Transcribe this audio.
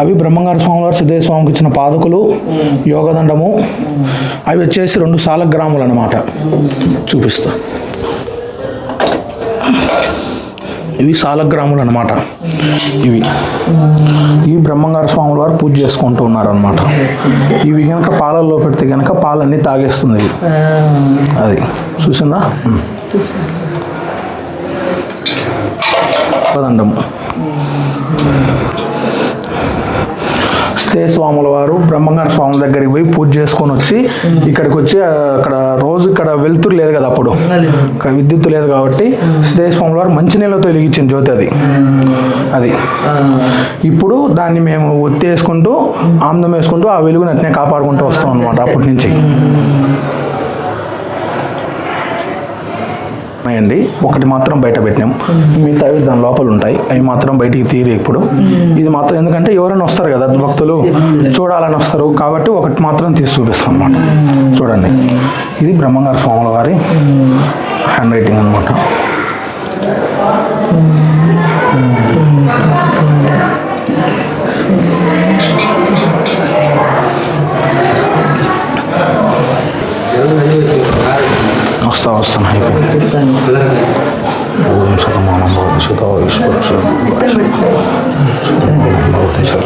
అవి బ్రహ్మంగారు స్వామి వారు సిద్ధయ్య స్వామికి ఇచ్చిన పాదుకలు, యోగదండము. అవి వచ్చేసి 2 సాలగ్రాములు అన్నమాట. చూపిస్తా. ఇవి సాలగ్రాములు అన్నమాట. ఇవి బ్రహ్మంగారు స్వాముల వారు పూజ చేసుకుంటూ ఉన్నారనమాట. ఇవి కనుక పాలల్లో పెడితే కనుక పాలన్నీ తాగేస్తుంది. అది చూసిందా? దండము. సిద్ధయ్య స్వాముల వారు బ్రహ్మంగారు స్వాముల దగ్గరికి పోయి పూజ చేసుకొని వచ్చి ఇక్కడికి వచ్చి అక్కడ రోజు ఇక్కడ వెలుతురు లేదు కదా, అప్పుడు విద్యుత్ లేదు కాబట్టి సిద్ధయ్య స్వాముల వారు మంచినీళ్ళతో వెలిగించిన జ్యోతి అది. ఇప్పుడు దాన్ని మేము ఒత్తేసుకుంటూ ఆనందం వేసుకుంటూ ఆ వెలుగుని అట్నే కాపాడుకుంటూ వస్తాం అనమాట. అప్పటి నుంచి అండి ఒకటి మాత్రం బయట పెట్టినాం, మిగతావి దాని లోపల ఉంటాయి. అవి మాత్రం బయటికి తీరి. ఇప్పుడు ఇది మాత్రం ఎందుకంటే ఎవరైనా వస్తారు కదా భక్తులు చూడాలని వస్తారు కాబట్టి ఒకటి మాత్రం తీసి చూపిస్తాం అన్నమాట. చూడండి, ఇది బ్రహ్మంగారు స్వాముల వారి హ్యాండ్ రైటింగ్ అనమాట. వస్తాను ఓం శతమానం భవతి శత ఈశ్వర భవతి శత.